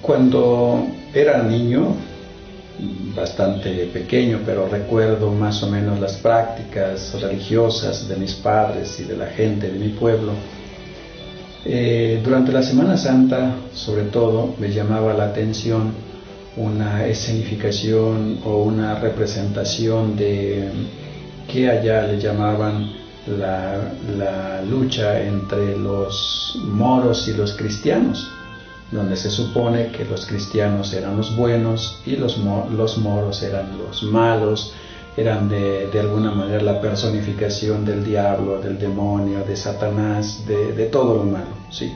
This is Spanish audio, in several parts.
Cuando era niño, bastante pequeño, pero recuerdo más o menos las prácticas religiosas de mis padres y de la gente de mi pueblo. Durante la Semana Santa, sobre todo, me llamaba la atención una escenificación o una representación de que allá le llamaban la lucha entre los moros y los cristianos, donde se supone que los cristianos eran los buenos y los moros eran los malos, eran de alguna manera la personificación del diablo, del demonio, de Satanás, de todo lo malo, ¿sí?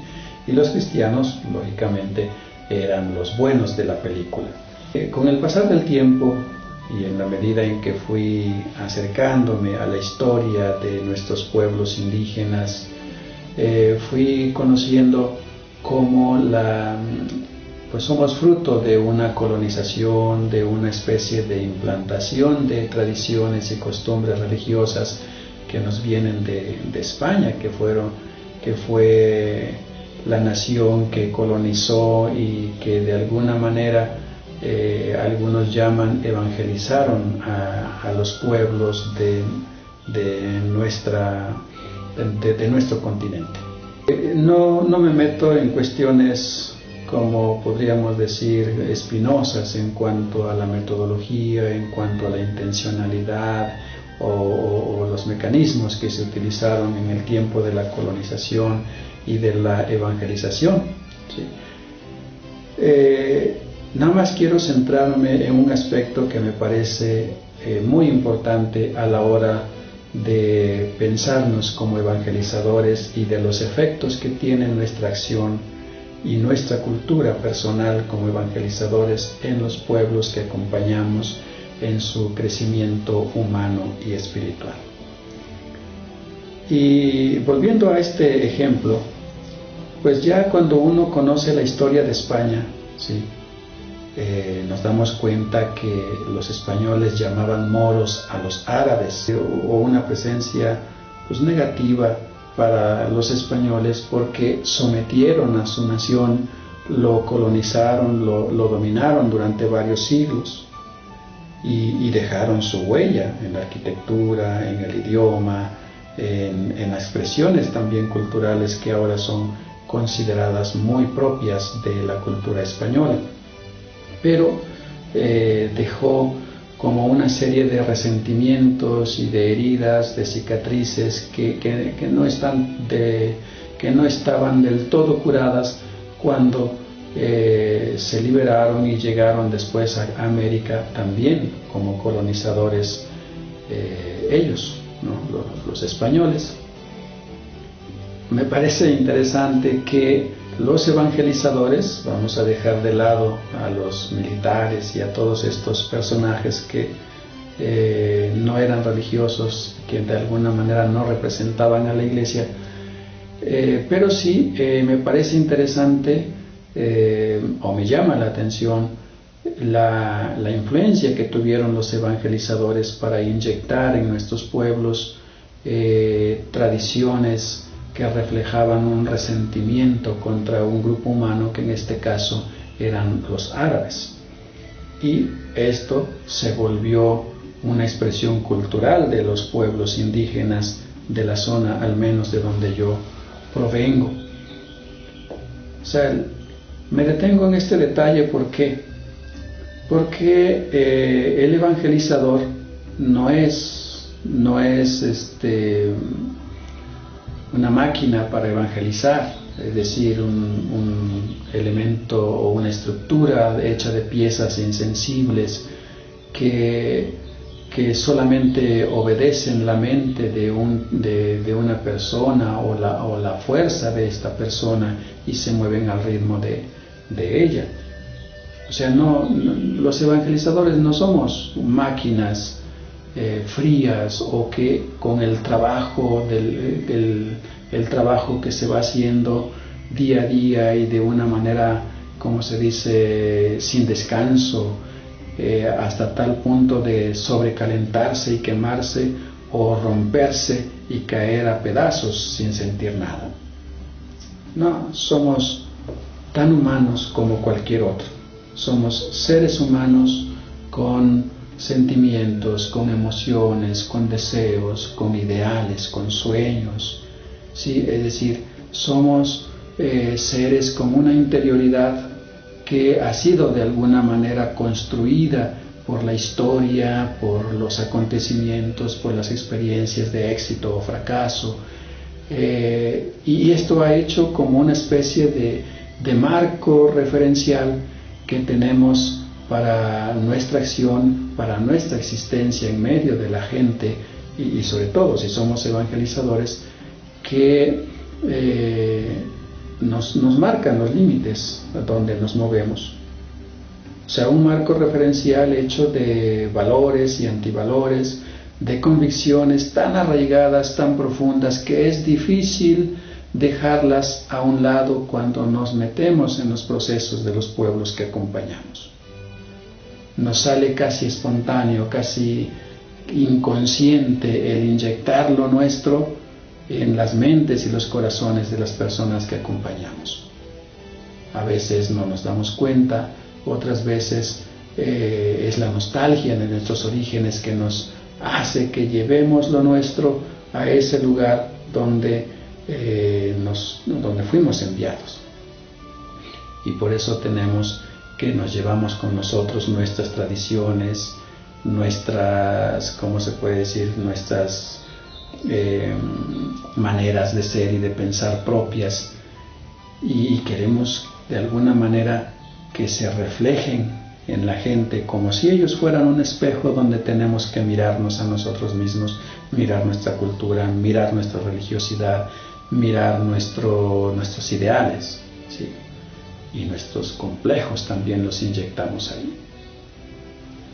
Y los cristianos, lógicamente, eran los buenos de la película. Con el pasar del tiempo y en la medida en que fui acercándome a la historia de nuestros pueblos indígenas, fui conociendo cómo pues somos fruto de una colonización, de una especie de implantación de tradiciones y costumbres religiosas que nos vienen de España, que fue la nación que colonizó y que de alguna manera algunos llaman evangelizaron a los pueblos de nuestro continente. No me meto en cuestiones, como podríamos decir, espinosas en cuanto a la metodología, en cuanto a la intencionalidad o los mecanismos que se utilizaron en el tiempo de la colonización y de la evangelización, ¿sí? Nada más quiero centrarme en un aspecto que me parece muy importante a la hora de pensarnos como evangelizadores y de los efectos que tiene nuestra acción y nuestra cultura personal como evangelizadores en los pueblos que acompañamos en su crecimiento humano y espiritual. Y volviendo a este ejemplo, pues ya cuando uno conoce la historia de España, ¿sí? Nos damos cuenta que los españoles llamaban moros a los árabes. Hubo una presencia pues negativa para los españoles porque sometieron a su nación, lo colonizaron, lo dominaron durante varios siglos y dejaron su huella en la arquitectura, en el idioma, en las expresiones también culturales que ahora son consideradas muy propias de la cultura española. Pero dejó como una serie de resentimientos y de heridas, de cicatrices que no estaban del todo curadas cuando se liberaron y llegaron después a América también como colonizadores ellos, ¿no? los españoles. Me parece interesante que los evangelizadores, vamos a dejar de lado a los militares y a todos estos personajes que no eran religiosos, que de alguna manera no representaban a la iglesia, pero sí me parece interesante o me llama la atención la influencia que tuvieron los evangelizadores para inyectar en nuestros pueblos tradiciones que reflejaban un resentimiento contra un grupo humano que en este caso eran los árabes. Y esto se volvió una expresión cultural de los pueblos indígenas de la zona, al menos de donde yo provengo. O sea, me detengo en este detalle porque el evangelizador no es una máquina para evangelizar, es decir, un elemento o una estructura hecha de piezas insensibles que solamente obedecen la mente de una persona o la fuerza de esta persona y se mueven al ritmo de ella. O sea, los evangelizadores no somos máquinas frías o que con el trabajo el trabajo que se va haciendo día a día y de una manera, como se dice, sin descanso, hasta tal punto de sobrecalentarse y quemarse o romperse y caer a pedazos sin sentir nada. No, somos tan humanos como cualquier otro. Somos seres humanos con sentimientos, con emociones, con deseos, con ideales, con sueños, ¿sí? Es decir, somos seres con una interioridad que ha sido de alguna manera construida por la historia, por los acontecimientos, por las experiencias de éxito o fracaso, y esto ha hecho como una especie de marco referencial que tenemos para nuestra acción, para nuestra existencia en medio de la gente, y sobre todo si somos evangelizadores, que nos marcan los límites donde nos movemos. O sea, un marco referencial hecho de valores y antivalores, de convicciones tan arraigadas, tan profundas, que es difícil dejarlas a un lado cuando nos metemos en los procesos de los pueblos que acompañamos. Nos sale casi espontáneo, casi inconsciente el inyectar lo nuestro en las mentes y los corazones de las personas que acompañamos. A veces no nos damos cuenta, otras veces es la nostalgia de nuestros orígenes que nos hace que llevemos lo nuestro a ese lugar donde fuimos enviados. Y por eso tenemos que nos llevamos con nosotros nuestras tradiciones, nuestras, ¿cómo se puede decir?, nuestras maneras de ser y de pensar propias, y queremos de alguna manera que se reflejen en la gente como si ellos fueran un espejo donde tenemos que mirarnos a nosotros mismos, mirar nuestra cultura, mirar nuestra religiosidad, mirar nuestros ideales, ¿sí? Y nuestros complejos también los inyectamos ahí.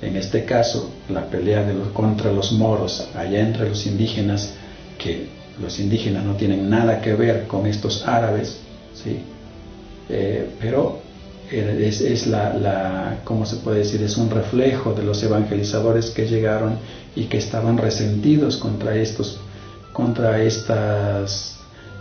En este caso, la pelea contra los moros, allá entre los indígenas, que los indígenas no tienen nada que ver con estos árabes, ¿sí? Pero es ¿cómo se puede decir? Es un reflejo de los evangelizadores que llegaron y que estaban resentidos contra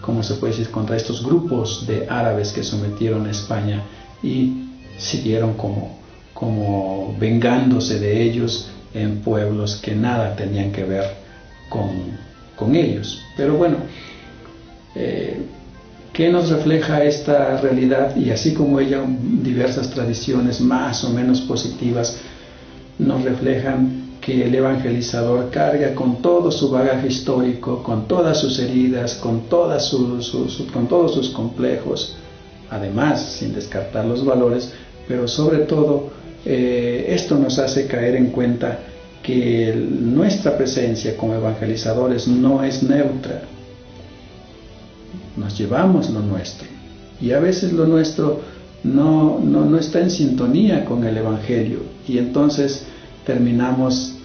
¿cómo se puede decir?, contra estos grupos de árabes que sometieron a España y siguieron como vengándose de ellos en pueblos que nada tenían que ver con ellos. Pero bueno, ¿qué nos refleja esta realidad? Y así como ella, diversas tradiciones más o menos positivas nos reflejan que el evangelizador carga con todo su bagaje histórico, con todas sus heridas, con todos sus complejos, además sin descartar los valores, pero sobre todo esto nos hace caer en cuenta que nuestra presencia como evangelizadores no es neutra. Nos llevamos lo nuestro, y a veces lo nuestro no está en sintonía con el Evangelio, y entonces terminamos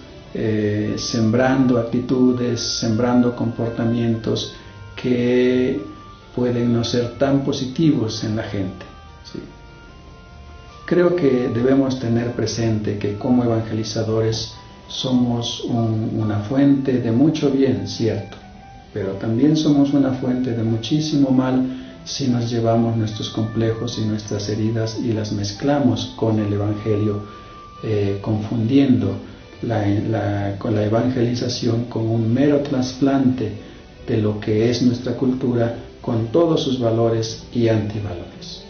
sembrando actitudes, sembrando comportamientos que pueden no ser tan positivos en la gente, ¿sí? Creo que debemos tener presente que como evangelizadores somos una fuente de mucho bien, cierto, pero también somos una fuente de muchísimo mal si nos llevamos nuestros complejos y nuestras heridas y las mezclamos con el Evangelio, confundiendo con la evangelización con un mero trasplante de lo que es nuestra cultura con todos sus valores y antivalores.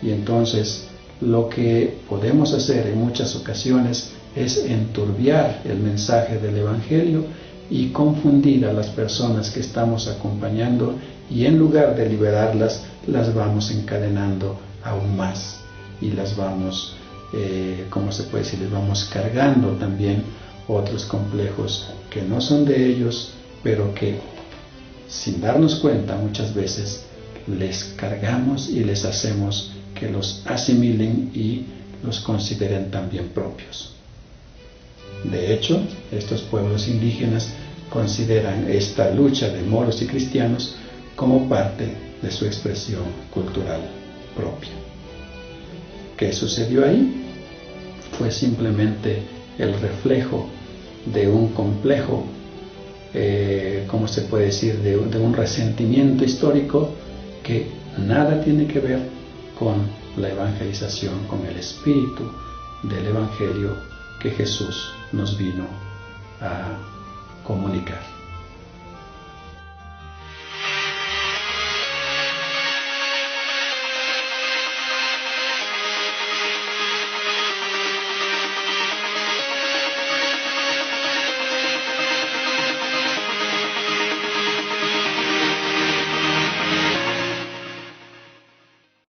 Y entonces lo que podemos hacer en muchas ocasiones es enturbiar el mensaje del Evangelio y confundir a las personas que estamos acompañando, y en lugar de liberarlas, las vamos encadenando aún más y las vamos, ¿cómo se puede decir?, les vamos cargando también otros complejos que no son de ellos, pero que sin darnos cuenta muchas veces les cargamos y les hacemos que los asimilen y los consideren también propios. De hecho, estos pueblos indígenas consideran esta lucha de moros y cristianos como parte de su expresión cultural propia. ¿Qué sucedió ahí? Fue simplemente el reflejo de un complejo, ¿cómo se puede decir?, de un resentimiento histórico que nada tiene que ver con la evangelización, con el espíritu del Evangelio que Jesús nos vino a comunicar.